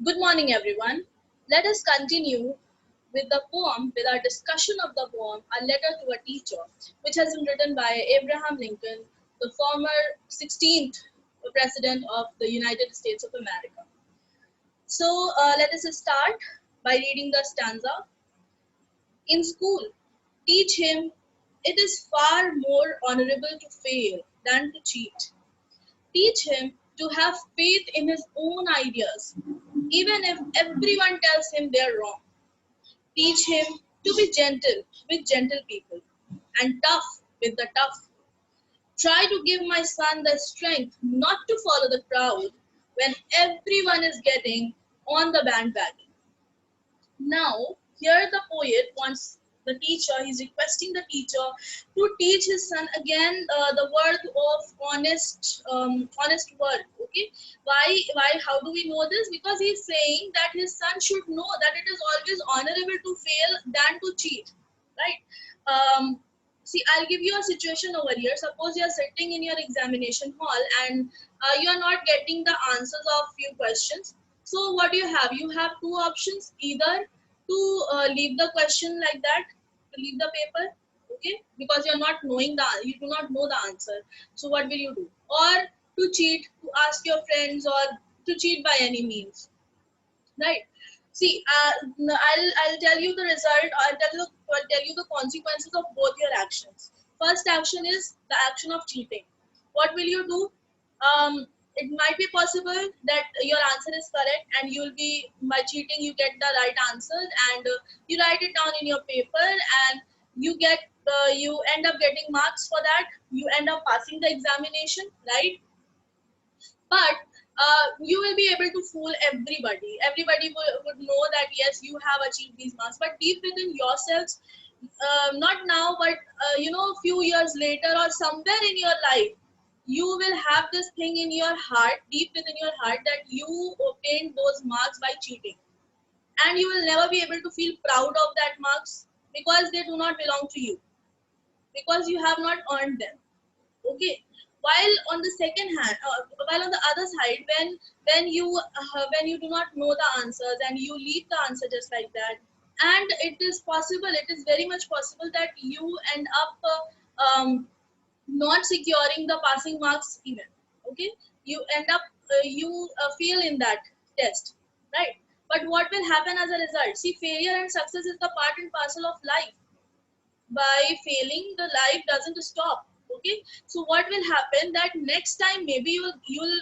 Good morning, everyone. Let us continue with the poem, with our discussion of the poem, A Letter to a Teacher, which has been written by Abraham Lincoln, the former 16th President of the United States of America. So let us start by reading the stanza. In school, teach him it is far more honorable to fail than to cheat. Teach him to have faith in his own ideas, even if everyone tells him they're wrong. Teach him to be gentle with gentle people and tough with the tough. Try to give my son the strength not to follow the crowd when everyone is getting on the bandwagon. Now, here the poet wants the teacher, he's requesting the teacher to teach his son again the worth of honest work. Okay, how do we know this? Because he's saying that his son should know that it is always honorable to fail than to cheat, right? See, I'll give you a situation over here. Suppose you're sitting in your examination hall and you're not getting the answers of few questions. So what do you have? You have two options: either to leave the question like that, to leave the paper, okay, because you do not know the answer. So what will you do? Or to cheat, to ask your friends, or to cheat by any means, right? See, I'll tell you the result. I'll tell you the consequences of both your actions. First action is the action of cheating. What will you do? It might be possible that your answer is correct, and you'll be by cheating you get the right answer, and you write it down in your paper, and you end up getting marks for that. You end up passing the examination, right? But you will be able to fool everybody. Everybody would know that yes, you have achieved these marks, but deep within yourselves, not now, but a few years later or somewhere in your life, you will have this thing in your heart, deep within your heart, that you obtained those marks by cheating, and you will never be able to feel proud of that marks because they do not belong to you, because you have not earned them. Okay, while on the second hand, while on the other side, when you do not know the answers and you leave the answer just like that, and it is very much possible that you end up not securing the passing marks even. Okay, you end up you fail in that test, right? But what will happen as a result? See, failure and success is the part and parcel of life. By failing, the life doesn't stop. Okay, so what will happen that next time maybe you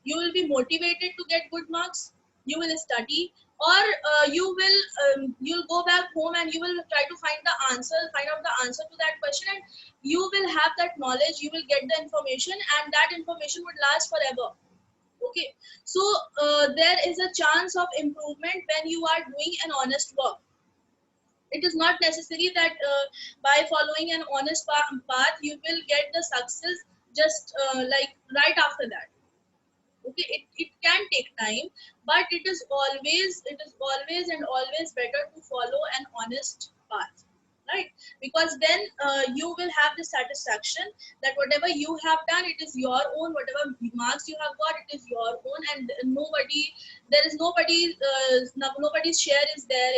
will be motivated to get good marks. You will study, or you'll go back home and you will try to find out the answer to that question, and you will have that knowledge, you will get the information, and that information would last forever. Okay, so there is a chance of improvement when you are doing an honest work. It is not necessary that by following an honest path you will get the success just like right after that. Okay, it can take time, but it is always and always better to follow an honest path, right? Because then you will have the satisfaction that whatever you have done, it is your own. Whatever marks you have got, it is your own, and there is nobody's share is there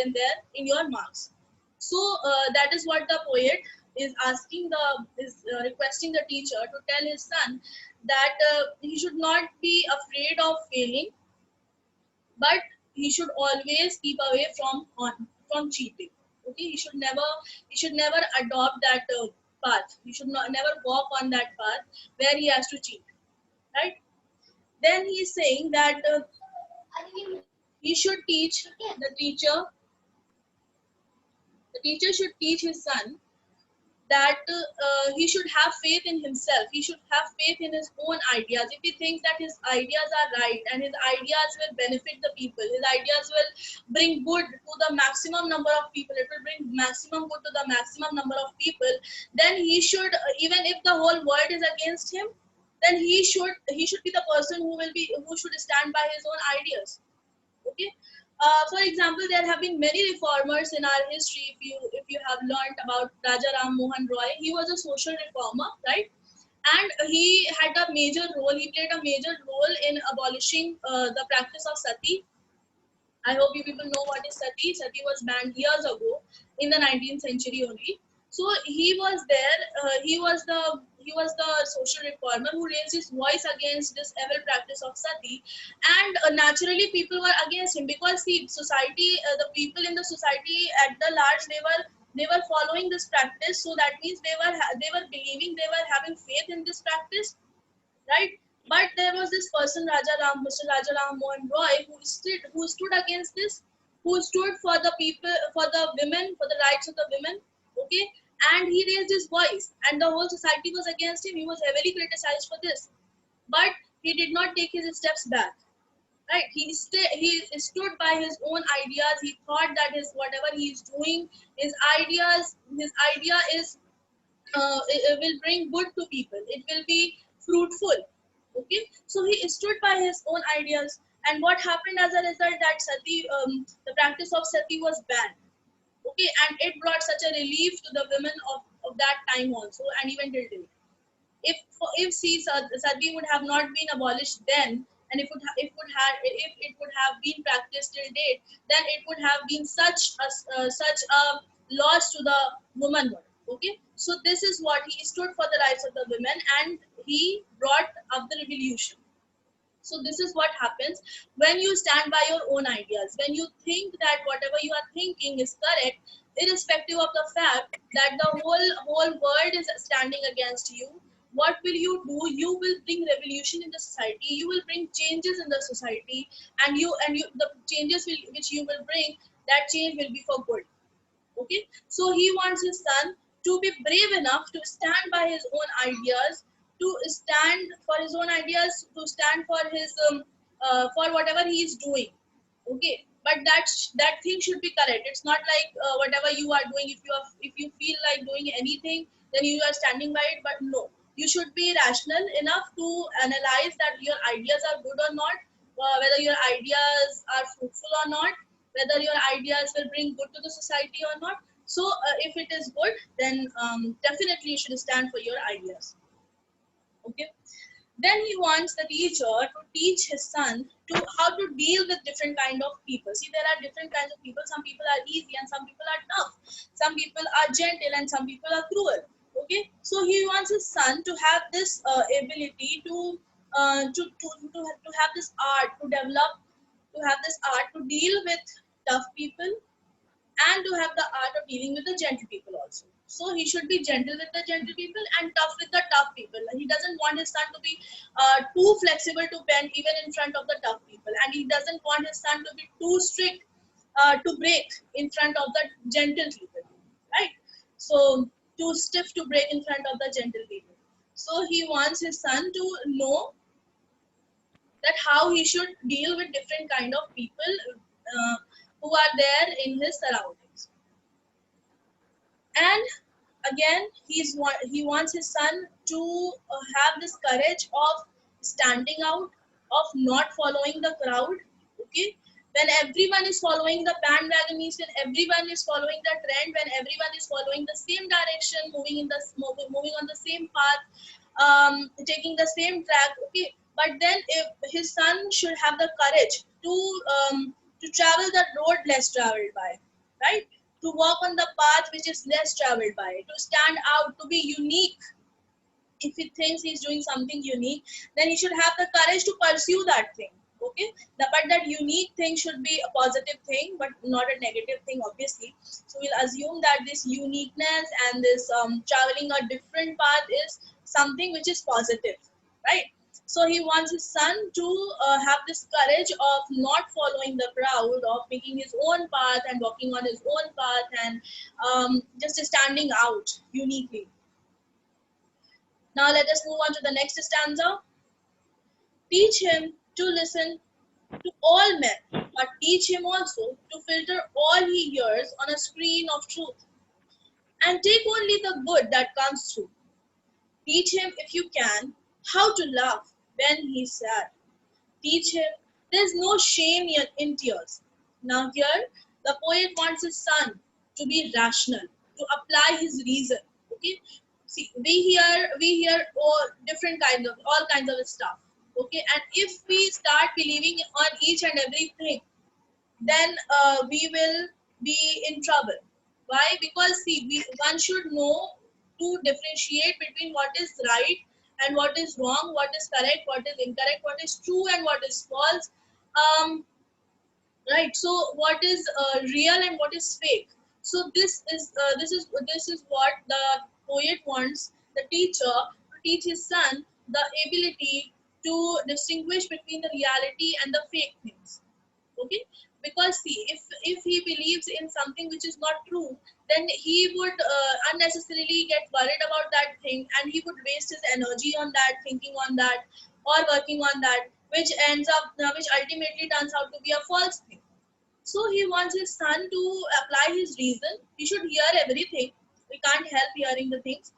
in your marks. So that is what the poet is requesting the teacher to tell his son, that he should not be afraid of failing, but he should always keep away from cheating. Okay, he should never adopt that path. He should not never walk on that path where he has to cheat, right? Then he is saying that he should teach the teacher the teacher should teach his son that he should have faith in himself. He should have faith in his own ideas. If he thinks that his ideas are right and his ideas will benefit the people, his ideas will bring good to the maximum number of people, it will bring maximum good to the maximum number of people, then he should, even if the whole world is against him, then he should be the person who should stand by his own ideas. Okay, for example, there have been many reformers in our history. If you have learned about Raja Ram Mohan Roy, he was a social reformer, right? And he had a major role. He played a major role in abolishing the practice of sati. I hope you people know what is sati. Sati was banned years ago in the 19th century only. So he was there. He was the social reformer who raised his voice against this evil practice of sati, and naturally people were against him because see, society, the people in the society at the large, they were following this practice. So that means they were believing, they were having faith in this practice, right? But there was this person, Mr. Raja Ram Mohan Roy, who stood against this, who stood for the people, for the women, for the rights of the women. Okay, and he raised his voice, and the whole society was against him. He was heavily criticized for this, but he did not take his steps back. Right? He stood by his own ideas. He thought that his whatever he is doing, his idea is it will bring good to people. It will be fruitful. Okay, so he stood by his own ideas, and what happened as a result, that sati, the practice of sati was banned. Okay, and it brought such a relief to the women of that time also, and even till date. If sati would have not been abolished then, and if it would have been practiced till date, then it would have been such a loss to the womanhood. Okay, so this is what he stood for, the rights of the women, and he brought up the revolution. So this is what happens when you stand by your own ideas, when you think that whatever you are thinking is correct, irrespective of the fact that the whole world is standing against you. What will you do? You will bring revolution in the society, you will bring changes in the society, and the changes which you will bring, that change will be for good. Okay, so he wants his son to be brave enough to stand by his own ideas, to stand for his own ideas, to stand for his for whatever he is doing. Okay, but that thing should be correct. It's not like whatever you are doing, if you feel like doing anything, then you are standing by it. But no, you should be rational enough to analyze that your ideas are good or not, whether your ideas are fruitful or not, whether your ideas will bring good to the society or not. So if it is good, then definitely you should stand for your ideas. Okay, then he wants the teacher to teach his son to how to deal with different kind of people. See, there are different kinds of people. Some people are easy and some people are tough. Some people are gentle and some people are cruel. Okay, so he wants his son to have this ability to have this art, to develop, to have this art to deal with tough people, and to have the art of dealing with the gentle people also. So he should be gentle with the gentle people and tough with the tough people. He doesn't want his son to be too flexible to bend even in front of the tough people, and he doesn't want his son to be too strict to break in front of the gentle people, right? So too stiff to break in front of the gentle people. So he wants his son to know that how he should deal with different kind of people who are there in his surroundings. And again, he wants his son to have this courage of standing out, of not following the crowd. Okay, when everyone is following the bandwagon, means when everyone is following the trend, when everyone is following the same direction, moving on the same path, taking the same track. Okay, but then if his son should have the courage to travel the road less traveled by, right? To walk on the path which is less traveled by, to stand out, to be unique. If he thinks he's doing something unique, then he should have the courage to pursue that thing. Okay, but that unique thing should be a positive thing, but not a negative thing, obviously. So we'll assume that this uniqueness and this traveling a different path is something which is positive, right? So he wants his son to have this courage of not following the crowd, of making his own path and walking on his own path, and just standing out uniquely. Now let us move on to the next stanza. Teach him to listen to all men, but teach him also to filter all he hears on a screen of truth, and take only the good that comes through. Teach him, if you can, how to laugh when he's sad. Teach him there's no shame in tears. Now here, the poet wants his son to be rational, to apply his reason. Okay, see, we hear all kinds of stuff. Okay, and if we start believing on each and everything, then we will be in trouble. Why? Because see, one should know to differentiate between what is right and what is wrong, what is correct, what is incorrect, what is true and what is false. Right, so what is real and what is fake. So this is what the poet wants the teacher to teach his son, the ability to distinguish between the reality and the fake things. Okay, because see, if he believes in something which is not true, then he would unnecessarily get worried about that thing, and he would waste his energy on that, thinking on that, or working on that, which ends up which ultimately turns out to be a false thing. So he wants his son to apply his reason. He should hear everything. We can't help hearing the things.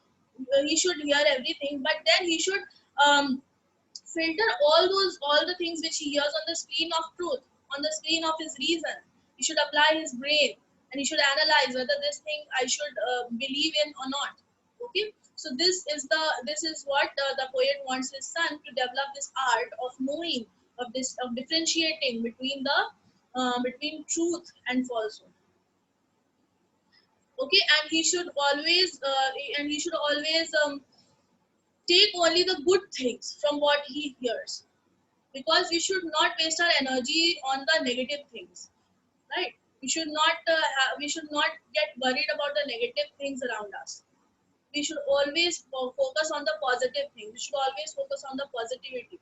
He should hear everything, but then he should um, filter all the things which he hears on the screen of truth, on the screen of his reason. He should apply his brain, and he should analyze whether this thing I should believe in or not. Okay, so this is what the poet wants his son to develop, this art of knowing, of differentiating between the between truth and falsehood. Okay, and he should always take only the good things from what he hears, because we should not waste our energy on the negative things, right? We should not get worried about the negative things around us. We should always focus on the positive things. We should always focus on the positivity.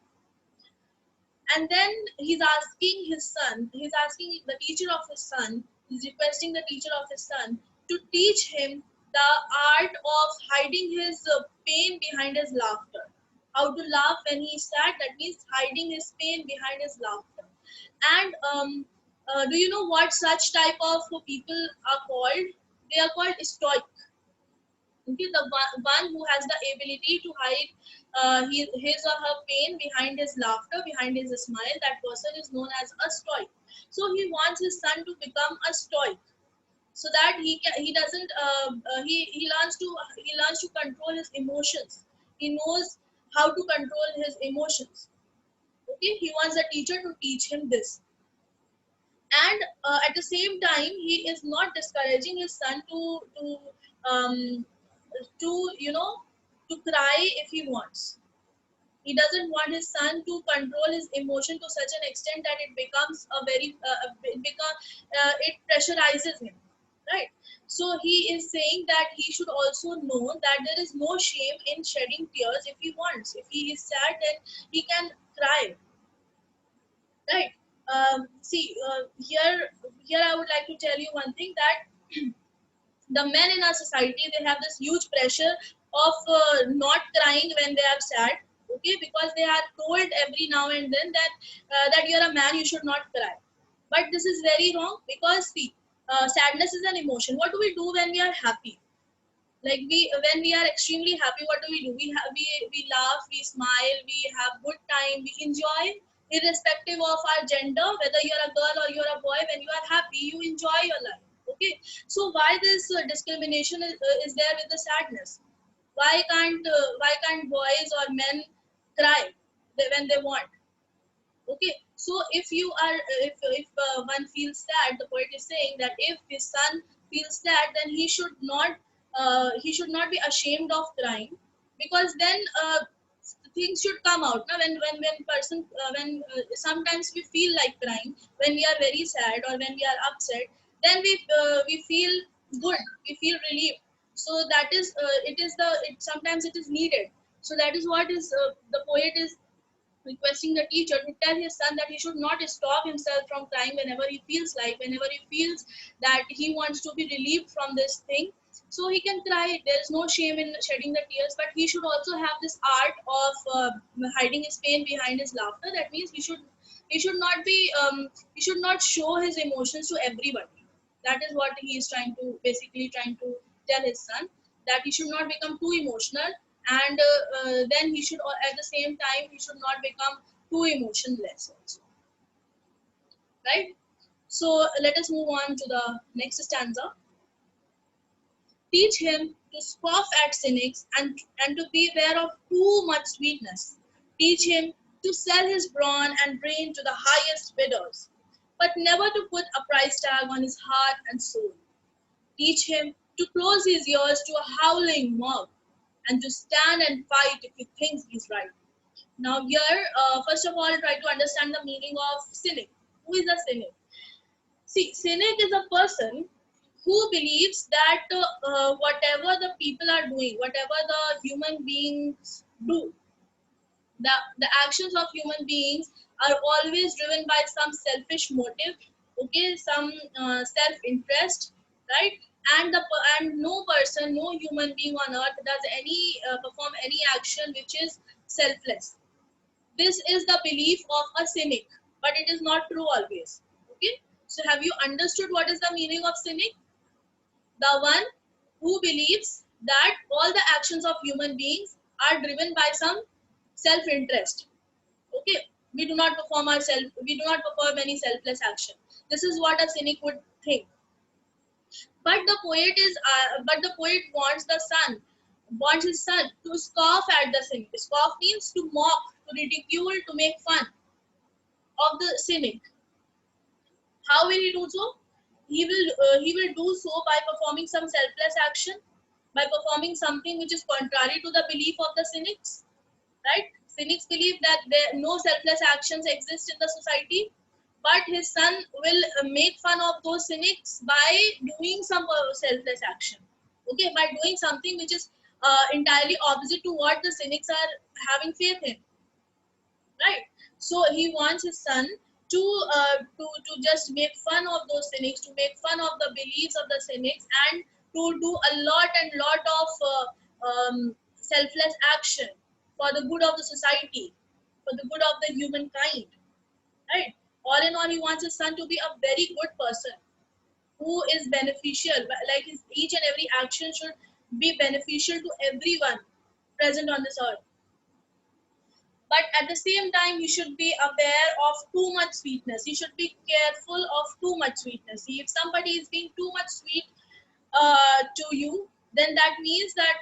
And then he's asking the teacher of his son, he's requesting the teacher of his son to teach him the art of hiding his pain behind his laughter. How to laugh when he's sad, that means hiding his pain behind his laughter. And do you know what such type of people are called? They are called stoic. Okay, the one who has the ability to hide his or her pain behind his laughter, behind his smile, that person is known as a stoic. So he wants his son to become a stoic, so that he doesn't he learns to control his emotions. He knows how to control his emotions. Okay, he wants the teacher to teach him this. And at the same time, he is not discouraging his son um, to to cry if he wants. He doesn't want his son to control his emotion to such an extent that it becomes a very it pressurizes him, right? So he is saying that he should also know that there is no shame in shedding tears. If he wants, if he is sad, then he can cry, right? See, here I would like to tell you one thing, that the men in our society, they have this huge pressure of not crying when they are sad. Okay, because they are told every now and then that that you're a man, you should not cry. But this is very wrong, because see, sadness is an emotion. What do we do when we are happy? Like, when we are extremely happy, what do? We laugh, we smile, we have good time, we enjoy, irrespective of our gender, whether you're a girl or you're a boy. When you are happy, you enjoy your life. Okay, so why this discrimination is there with the sadness? Why can't boys or men cry when they want? Okay, so if one feels sad, the poet is saying that if his son feels sad, then he should not be ashamed of crying, because then things should come out. Now, when sometimes we feel like crying when we are very sad or when we are upset, then we feel good, we feel relieved. So that is sometimes it is needed. So that is what is the poet is requesting the teacher to tell his son that he should not stop himself from crying whenever he feels like, whenever he feels that he wants to be relieved from this thing. So he can cry. There is no shame in shedding the tears, but he should also have this art of hiding his pain behind his laughter. That means he should not show his emotions to everybody. That is what he is trying to tell his son, that he should not become too emotional, and then he should at the same time he should not become too emotionless also, right? So let us move on to the next stanza. Teach him to scoff at cynics, and to beware of too much sweetness. Teach him to sell his brawn and brain to the highest bidders. but never to put a price tag on his heart and soul. Teach him to close his ears to a howling mob and to stand and fight if he thinks he's right. Now, here, first of all, try to understand the meaning of cynic. Who is a cynic? See, cynic is a person who believes that whatever the people are doing, whatever the human beings do, the actions of human beings are always driven by some selfish motive, okay, some self-interest, right? And no person, no human being on earth does any perform any action which is selfless. This is the belief of a cynic, but it is not true always. Okay, so have you understood what is the meaning of cynic? The one who believes that all the actions of human beings are driven by some self-interest. Okay, we do not perform any selfless action. This is what a cynic would think. But the poet wants his son to scoff at the cynic. Scoff means to mock, to ridicule, to make fun of the cynic. How will he do so? He will do so by performing some selfless action, by performing something which is contrary to the belief of the cynics. Right? Cynics believe that no selfless actions exist in the society, but his son will make fun of those cynics by doing some selfless action. Okay, by doing something which is entirely opposite to what the cynics are having faith in. Right? So he wants his son to just make fun of those cynics, to make fun of the beliefs of the cynics, and to do a lot of selfless action for the good of the society, for the good of the humankind. Right? All in all, he wants his son to be a very good person who is beneficial. Like each and every action should be beneficial to everyone present on this earth. But at the same time, you should be aware of too much sweetness. You should be careful of too much sweetness. See, if somebody is being too much sweet to you, then that means that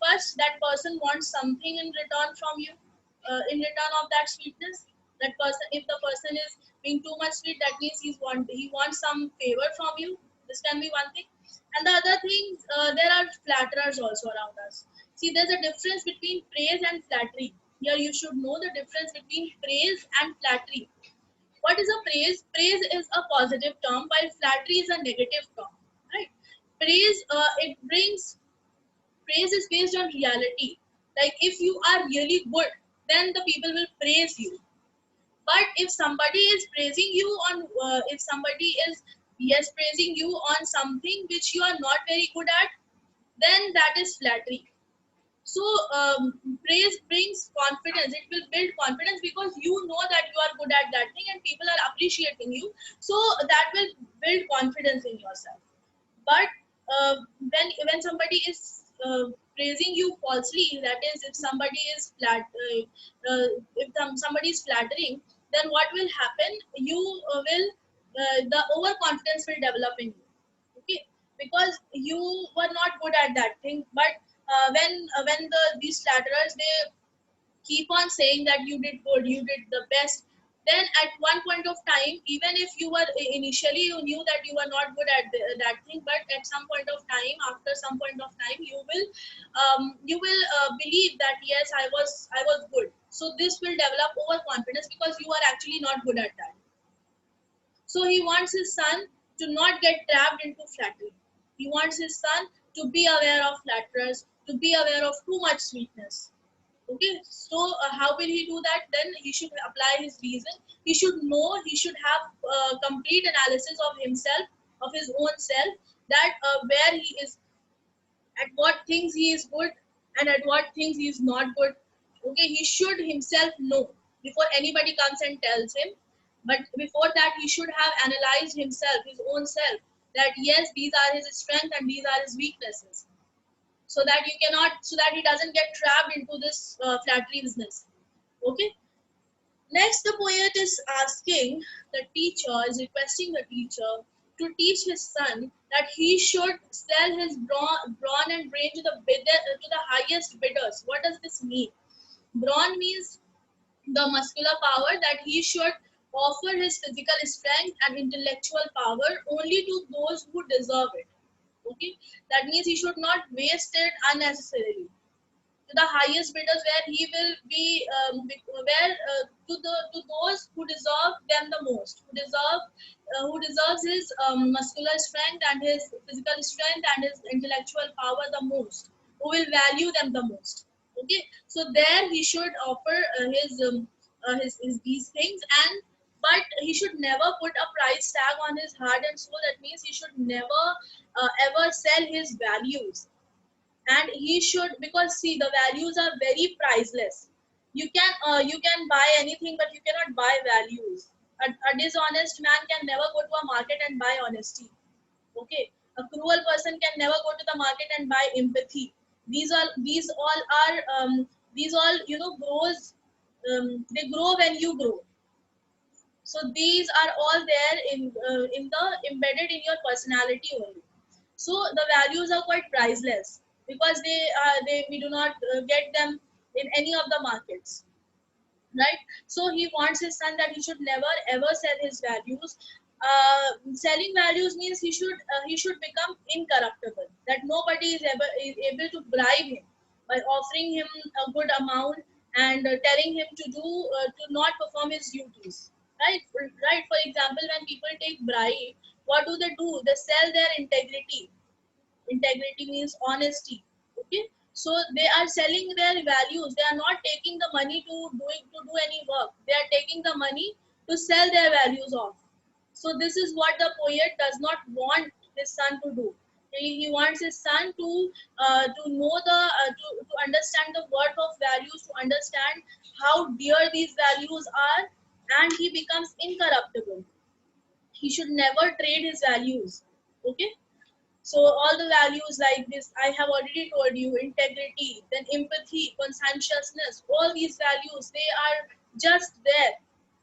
first that person wants something in return from you, in return of that sweetness. That person, if the person is being too much sweet, that means he wants some favor from you. This can be one thing. And the other thing, there are flatterers also around us. See, there's a difference between praise and flattery. Here you should know the difference between praise and flattery. What is a praise? Praise is a positive term, while flattery is a negative term. Right? Praise, praise is based on reality. Like if you are really good, then the people will praise you. But if somebody is praising you on, if somebody is praising you on something which you are not very good at, then that is flattery. So praise brings confidence. It will build confidence because you know that you are good at that thing and people are appreciating you. So that will build confidence in yourself. But when somebody is praising you falsely, that is, if somebody is somebody is flattering, then what will happen? You will the overconfidence will develop in you. Okay, because you were not good at that thing, but when these flatterers, they keep on saying that you did good, you did the best, then at one point of time, even if you were initially, you knew that you were not good at that thing, but at some point of time, after some point of time, you will believe that yes, I was good. So this will develop overconfidence because you are actually not good at that. So he wants his son to not get trapped into flattery. He wants his son to be aware of flatterers, to be aware of too much sweetness. Okay, so how will he do that? Then he should apply his reason. He should know, he should have complete analysis of himself, of his own self, that where he is, at what things he is good and at what things he is not good. Okay, he should himself know before anybody comes and tells him. But before that, he should have analyzed himself, his own self, that yes, these are his strengths and these are his weaknesses, so that so that he doesn't get trapped into this flattery business. Okay. Next, the poet is asking the teacher, is requesting the teacher to teach his son that he should sell his brawn and brain to to the highest bidders. What does this mean? Brawn means the muscular power, that he should offer his physical strength and intellectual power only to those who deserve it. Okay, that means he should not waste it unnecessarily to the highest bidders, where he will be where to those who deserve them the most, who deserves his muscular strength and his physical strength and his intellectual power the most, who will value them the most. Okay, so there he should offer his these things, and but he should never put a price tag on his heart and soul. That means he should never ever sell his values. And he should, because see, the values are very priceless. You can buy anything, but you cannot buy values. A dishonest man can never go to a market and buy honesty. Okay, a cruel person can never go to the market and buy empathy. These all are these all, grows, they grow when you grow. So these are all there in the embedded in your personality only. So the values are quite priceless, because they we do not get them in any of the markets, right? So he wants his son that he should never ever sell his values. Selling values means he should become incorruptible, that nobody is able to bribe him by offering him a good amount and telling him to not perform his duties, right? Right, for example, when people take bribe, what do? They sell their integrity. Integrity means honesty. Okay, so they are selling their values. They are not taking the money to do any work. They are taking the money to sell their values off. So this is what the poet does not want his son to do. He wants his son to know to understand the worth of values, to understand how dear these values are, and he becomes incorruptible. He should never trade his values. Okay, so all the values like this, I have already told you: integrity, then empathy, conscientiousness. All these values, they are just there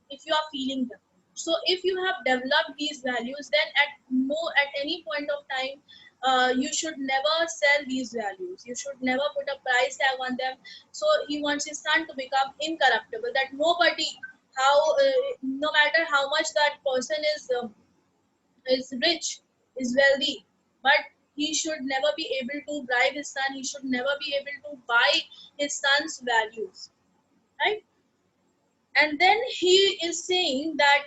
if you are feeling them. So if you have developed these values, then at any point of time, you should never sell these values. You should never put a price tag on them. So he wants his son to become incorruptible. That nobody, no matter how much that person is rich, is wealthy, but he should never be able to bribe his son. He should never be able to buy his son's values, right? And then he is saying that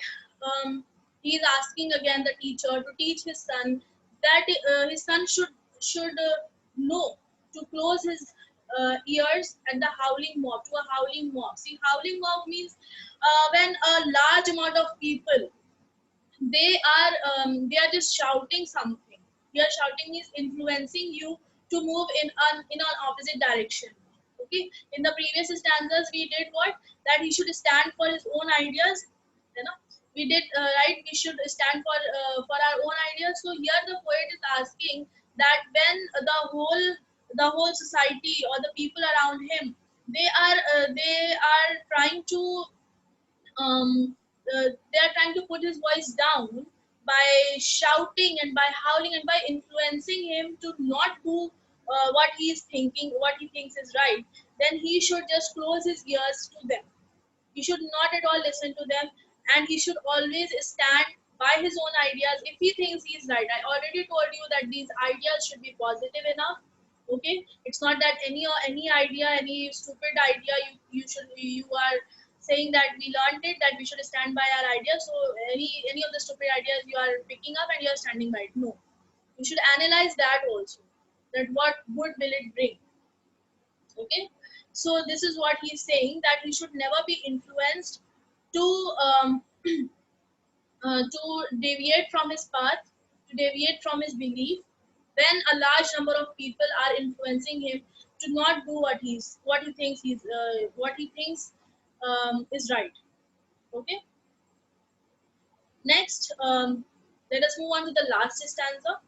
he is asking again the teacher to teach his son that his son should know to close his ears at the howling mob, to a howling mob. See, howling mob means when a large amount of people, they are just shouting something. They are shouting is influencing you to move in an opposite direction. Okay, in the previous stanzas we did what, that he should stand for his own ideas, you know. We did right, we should stand for our own ideas. So here the poet is asking that when the whole society or the people around him, they are trying to they are trying to put his voice down by shouting and by howling and by influencing him to not do what he is thinking, what he thinks is right, then he should just close his ears to them. He should not at all listen to them, and he should always stand by his own ideas if he thinks he is right. I already told you that these ideas should be positive enough. Okay, it's not that any idea, any stupid idea, you are saying that we learned it, that we should stand by our ideas. So any of the stupid ideas you are picking up and you are standing by it. No, you should analyze that also. That what good will it bring? Okay, so this is what he's saying, that he should never be influenced to to deviate from his path, to deviate from his belief, when a large number of people are influencing him to not do what he thinks is right. Okay, next, let us move on to the last stanza.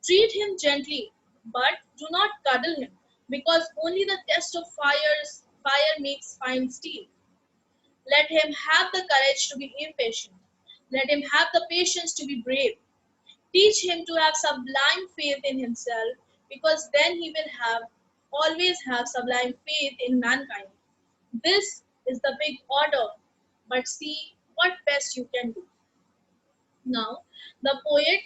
Treat him gently, but do not cuddle him, because only the test of fire makes fine steel. Let him have the courage to be impatient. Let him have the patience to be brave. Teach him to have sublime faith in himself, because then he will always have sublime faith in mankind. This is the big order. But see what best you can do. Now, the poet,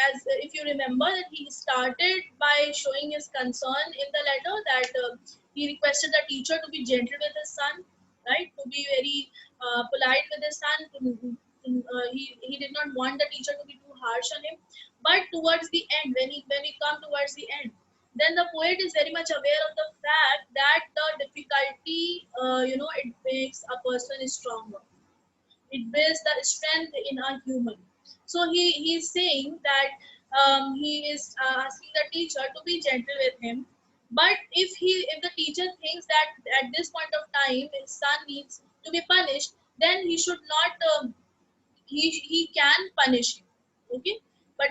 as if you remember, that he started by showing his concern in the letter that he requested the teacher to be gentle with his son, right? To be very polite with his son. He did not want the teacher to be too harsh on him. But towards the end, when we come towards the end, then the poet is very much aware of the fact that the difficulty, it makes a person stronger. It builds the strength in a human. So he's saying that he is asking the teacher to be gentle with him. But if the teacher thinks that at this point of time his son needs to be punished, then he should not. He can punish him. Okay, but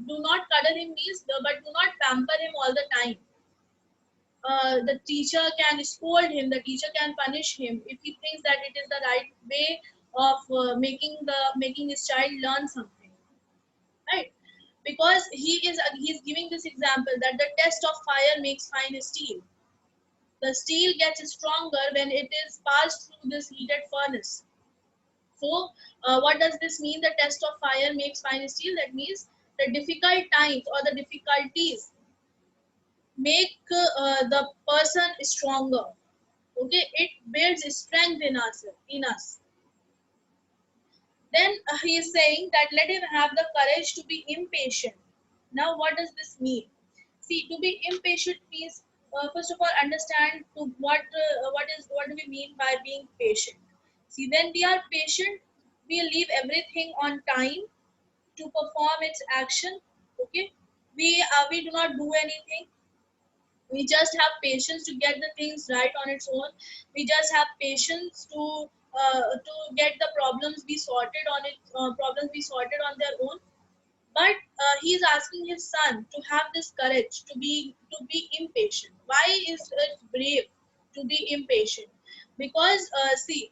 do not cuddle him means, but do not pamper him all the time. The teacher can scold him, the teacher can punish him if he thinks that it is the right way of making his child learn something, right? Because he's giving this example that the test of fire makes fine steel. The steel gets stronger when it is passed through this heated furnace. So what does this mean? The test of fire makes fine steel. That means the difficult times or the difficulties make the person stronger. Okay, it builds strength in us. Then he is saying that let him have the courage to be impatient. Now what does this mean? See, to be impatient means, first of all, understand to what do we mean by being patient. See, when we are patient, we leave everything on time to perform its action. Okay, we do not do anything. We just have patience to get the things right on its own. We just have patience to get the problems be sorted on on their own. But he is asking his son to have this courage to be impatient. Why is it brave to be impatient? Because see,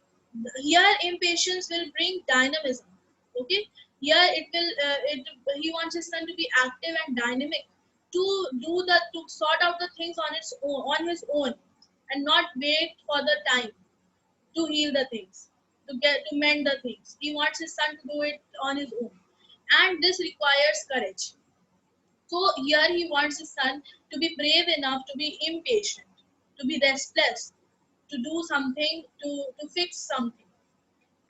here impatience will bring dynamism. Okay, here he wants his son to be active and dynamic, to sort out the things on his own, and not wait for the time to heal the things, to mend the things. He wants his son to do it on his own, and this requires courage. So here he wants his son to be brave enough to be impatient, to be restless, to do something, to fix something.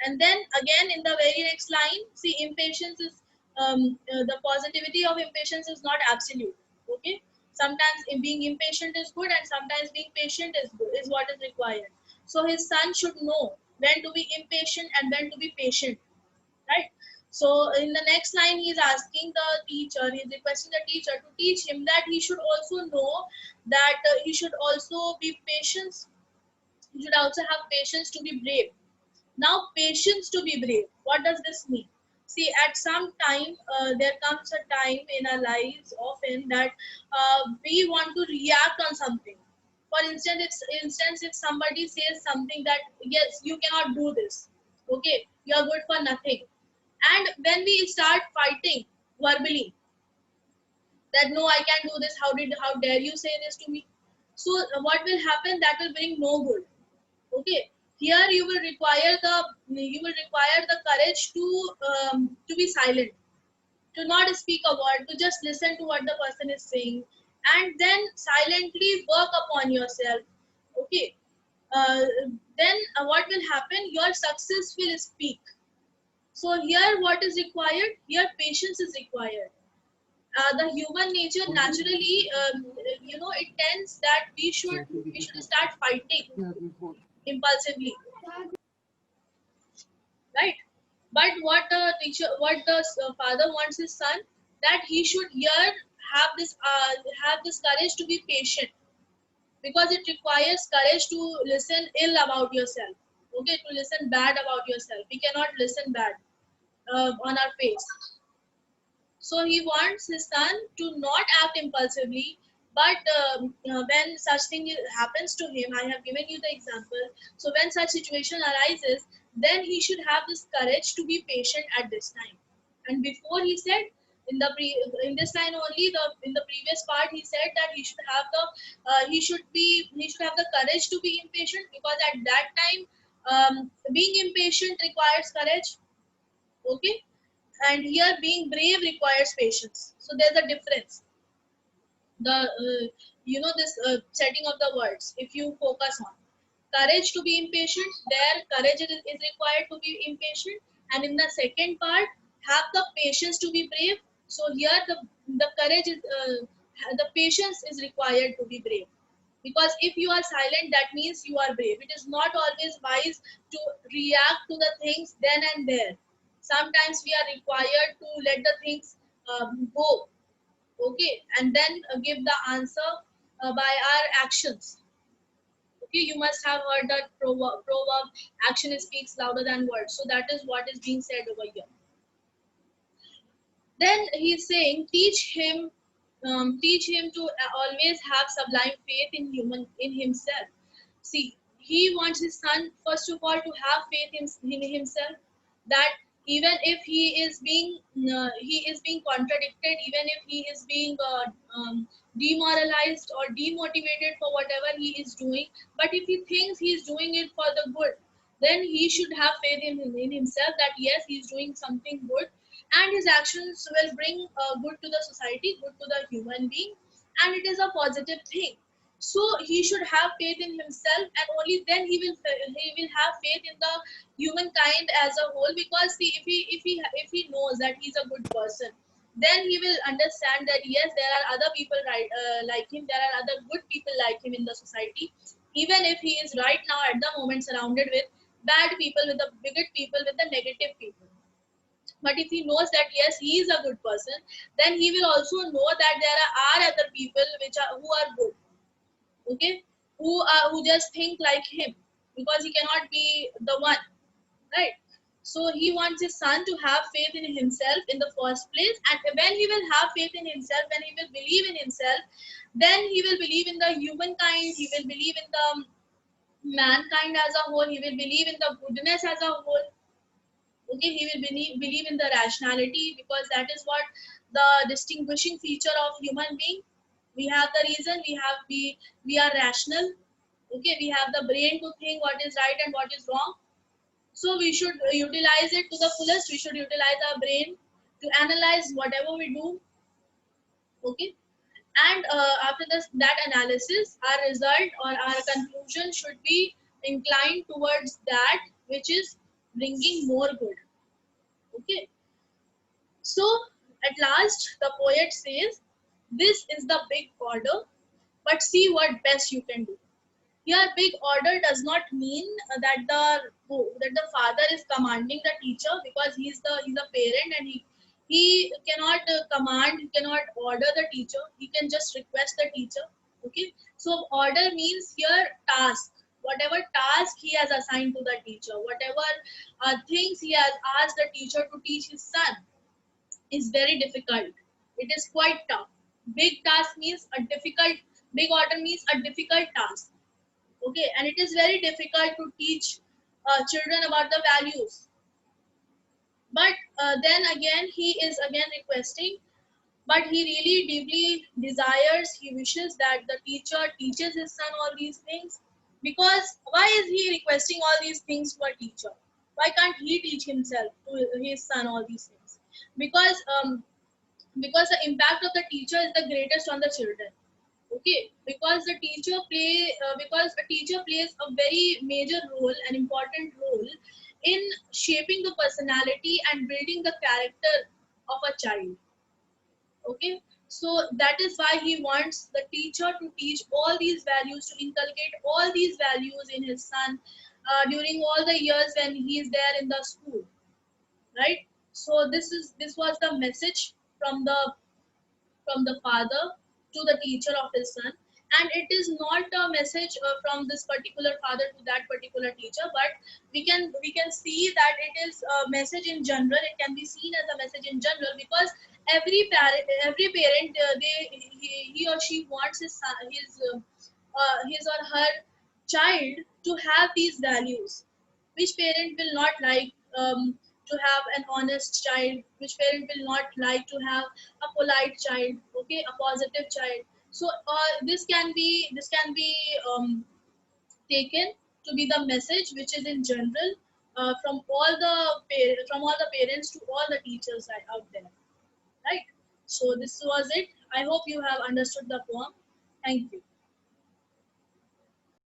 And then again in the very next line, see, impatience is the positivity of impatience is not absolute. Okay, sometimes being impatient is good, and sometimes being patient is good, is what is required. So his son should know when to be impatient and when to be patient, right? So in the next line, he is asking the teacher, he is requesting the teacher to teach him that he should also know that he should also be patient. He should also have patience to be brave. Now, patience to be brave. What does this mean? See, at some time, there comes a time in our lives often that we want to react on something. For instance, if somebody says something that, yes, you cannot do this, okay, you are good for nothing. And when we start fighting verbally, that no, I can't do this, how dare you say this to me? So, what will happen? That will bring no good. Okay, here you will require the courage to be silent, to not speak a word, to just listen to what the person is saying, and then silently work upon yourself. Okay, uh, then what will happen? Your success will speak. So here what is required? Here patience is required. The human nature naturally, it tends that we should start fighting impulsively, right? But what the father wants his son, that he should here have this courage to be patient, because it requires courage to listen ill about yourself. Okay, to listen bad about yourself. We cannot listen bad on our face. So he wants his son to not act impulsively, but when such thing happens to him, I have given you the example. So when such situation arises, then he should have this courage to be patient at this time. And before he said, in this line only, in the previous part he said that he should have the he should have the courage to be impatient, because at that time Being impatient requires courage, okay, and here being brave requires patience. So there's a difference. The this setting of the words, if you focus on courage to be impatient, there courage is required to be impatient, and in the second part, have the patience to be brave. So here the courage is the patience is required to be brave, because if you are silent, that means you are brave. It is not always wise to react to the things then and there. Sometimes we are required to let the things go, okay, and then give the answer by our actions. Okay, you must have heard that proverb, action speaks louder than words. So that is what is being said over here. Then he's saying, teach him to always have sublime faith in himself. See, he wants his son first of all to have faith in himself, that even if he is being contradicted, even if he is being demoralized or demotivated for whatever he is doing, but if he thinks he is doing it for the good, then he should have faith in himself that yes, he is doing something good, and his actions will bring good to the society, good to the human being, and it is a positive thing. So he should have faith in himself, and only then he will have faith in the humankind as a whole. Because see, if he knows that he's a good person, then he will understand that yes, there are other people like him, there are other good people like him in the society, even if he is right now at the moment surrounded with bad people, with the bigot people, with the negative people. But if he knows that yes, he is a good person, then he will also know that there are other people who are good, okay, who just think like him, because he cannot be the one, right? So he wants his son to have faith in himself in the first place, and when he will have faith in himself, when he will believe in himself, then he will believe in the humankind, he will believe in the mankind as a whole, he will believe in the goodness as a whole. Okay, he will believe in the rationality, because that is what the distinguishing feature of human being. We have the reason, we are rational. Okay, we have the brain to think what is right and what is wrong. So we should utilize it to the fullest. We should utilize our brain to analyze whatever we do. Okay, and after that analysis, our result or our conclusion should be inclined towards that which is bringing more good. Okay, so at last the poet says, this is the big order, but see what best you can do. Here, big order does not mean that the father is commanding the teacher, because he's a parent, and he cannot command, he cannot order the teacher. He can just request the teacher. Okay, so order means here task. Whatever task he has assigned to the teacher, whatever things he has asked the teacher to teach his son, is very difficult. It is quite tough. Big task means a difficult, big order means a difficult task. Okay, and it is very difficult to teach children about the values. But then again, he is again requesting, but he really deeply desires, he wishes that the teacher teaches his son all these things. Because why is he requesting all these things to a teacher? Why can't he teach himself to his son all these things? Because the impact of the teacher is the greatest on the children. Okay, because because a teacher plays a very major role, an important role in shaping the personality and building the character of a child. Okay, so that is why he wants the teacher to teach all these values, to inculcate all these values in his son during all the years when he is there in the school, right? So this was the message from the father to the teacher of his son, and it is not a message from this particular father to that particular teacher, but we can see that it is a message in general. It can be seen as a message in general, because every parent he or she wants his or her child to have these values. Which parent will not like to have an honest child? Which parent will not like to have a polite child? Okay, a positive child. So this can be taken to be the message which is in general from all the parents to all the teachers out there, right? So this was it. I hope you have understood the poem. Thank you.